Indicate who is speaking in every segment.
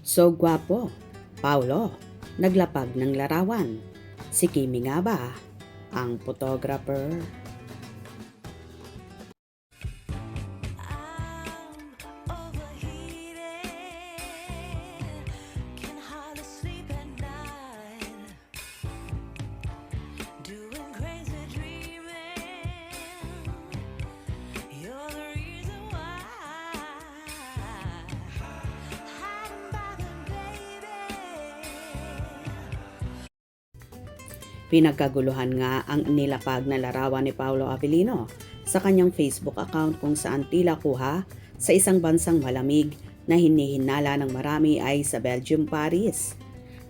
Speaker 1: So gwapo, Paulo, naglapag ng larawan. Si Kimi nga ba, ang photographer? Pinagkaguluhan nga ang nilapag na larawan ni Paolo Avellino sa kanyang Facebook account kung saan tila kuha sa isang bansang malamig na hinihinala ng marami ay sa Belgium, Paris.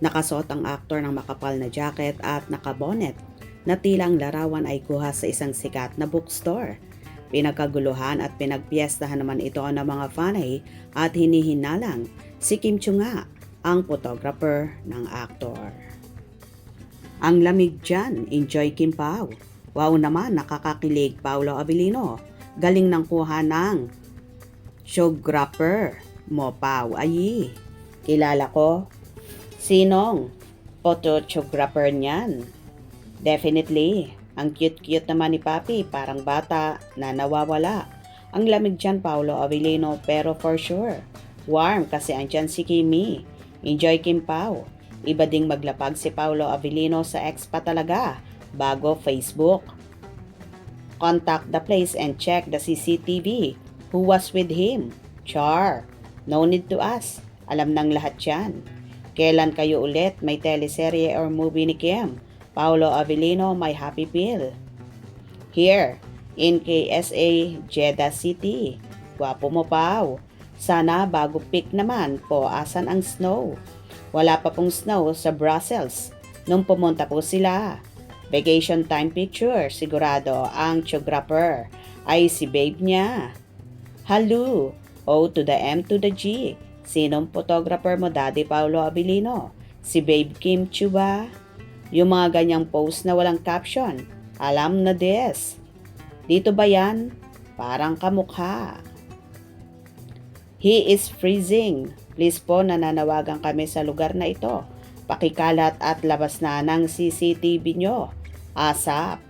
Speaker 1: Nakasuot ang aktor ng makapal na jacket at nakabonet na tila ang larawan ay kuha sa isang sikat na bookstore. Pinagkaguluhan at pinagpiestahan naman ito ng mga fanay at hinihinalang si Kim Chiu nga ang photographer ng aktor. Ang lamig dyan, enjoy Kim Pao. Wow naman, nakakakilig Paolo Avellino. Galing ng kuha ng photographer mo Pao. Ay, kilala ko. Sinong photographer niyan? Definitely, ang cute-cute naman ni Papi, parang bata na nawawala. Ang lamig dyan Paolo Avellino, pero for sure, warm kasi andyan si Kimi. Enjoy Kim Pao. Iba ding maglapag si Paolo Avellino sa ex pa talaga, bago Facebook. Contact the place and check the CCTV. Who was with him? Char. No need to ask. Alam ng lahat yan. Kailan kayo ulit may teleserye or movie ni Kim? Paolo Avellino, my happy pill. Here, in KSA, Jeddah City. Gwapo mo Pao. Sana bago peak naman po, asan ang snow? Wala pa pong snow sa Brussels nung pumunta po sila. Vacation time picture, sigurado ang photographer ay si babe niya. Hello, O to the M to the G. Sinong photographer mo, Daddy Paolo Avellino? Si babe Kim Chiu ba? Yung mga ganyang post na walang caption, alam na des. Dito ba yan? Parang kamukha. He is freezing. Please po, nananawagan kami sa lugar na ito. Pakikalat at labas na ng CCTV nyo. ASAP.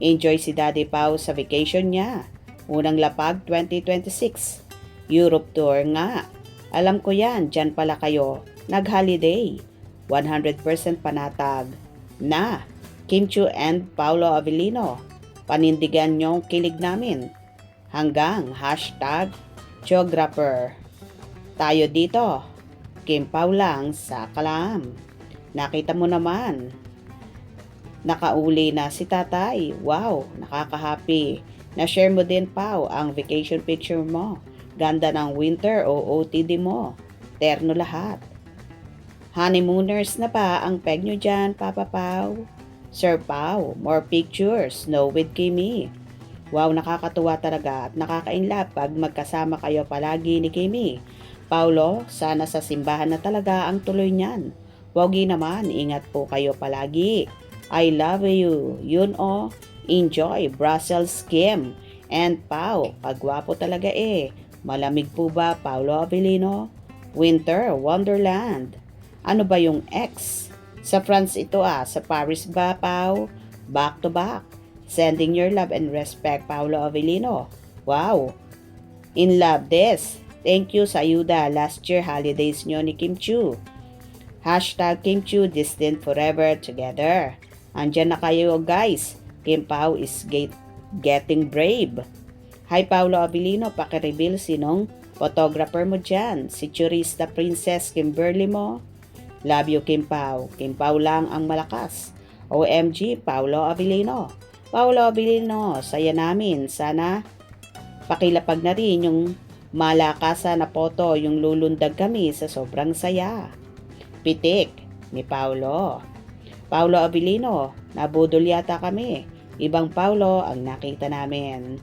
Speaker 1: Enjoy si Daddy Pao sa vacation niya. Unang lapag 2026. Europe tour nga. Alam ko yan, dyan pala kayo. Nag-holiday. 100% panatag. Na, Kim Chiu and Paolo Avellino. Panindigan nyong kilig namin. Hanggang #photographer. Tayo dito, Kim Pao lang sa kalam. Nakita mo naman. Nakauli na si tatay. Wow, nakaka-happy. Na-share mo din Pao ang vacation picture mo. Ganda ng winter o OOTD mo. Terno lahat. Honeymooners na ba ang peg nyo dyan, Papa Pao? Sir Pao, more pictures. Snow with Kimi. Wow, nakakatuwa talaga at nakaka-inlove pag magkasama kayo palagi ni Kimi. Paolo, sana sa simbahan na talaga ang tuloy niyan. Wagi naman, ingat po kayo palagi. I love you. Yun o, enjoy Brussels Kim. And Pao, pagwapo talaga eh. Malamig po ba, Paolo Avellino? Winter Wonderland. Ano ba yung ex? Sa France ito sa Paris ba, Pao? Back to back. Sending your love and respect, Paolo Avellino. Wow. In love this. Thank you sa ayuda last year holidays nyo ni Kim Chiu. #Kim Chiu distant forever together. Andyan na kayo guys. Kim Pao is getting brave. Hi Paolo Avellino, pakireveal sinong photographer mo dyan. Si Churista Princess Kimberly mo. Love you Kim Pao. Kim Pao lang ang malakas. OMG Paolo Avellino. Paolo Avellino, saya namin. Sana pakilapag na rin yung malakasan na poto yung lulundag kami sa sobrang saya. Pitik ni Paolo. Paolo Avellino, nabudol yata kami. Ibang Paolo ang nakita namin.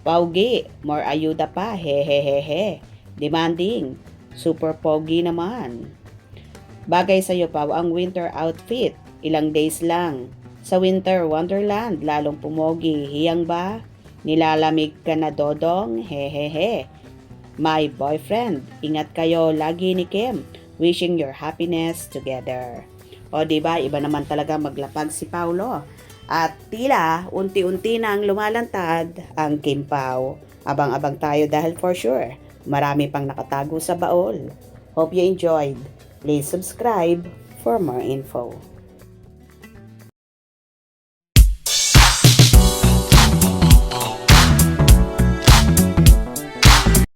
Speaker 1: Paugi, more ayuda pa, hehehehe. Demanding, super pogi naman. Bagay sa'yo Pao ang winter outfit. Ilang days lang. Sa winter wonderland, lalong pumogi. Hiyang ba? Nilalamig ka na Dodong? Hehehe. My boyfriend, ingat kayo lagi ni Kim. wishing your happiness together. O diba, iba naman talaga maglapag si Paulo. At tila, unti-unti na ang lumalantad ang Kimpaw. Abang-abang tayo dahil for sure, marami pang nakatago sa baol. Hope you enjoyed. Please subscribe for more info.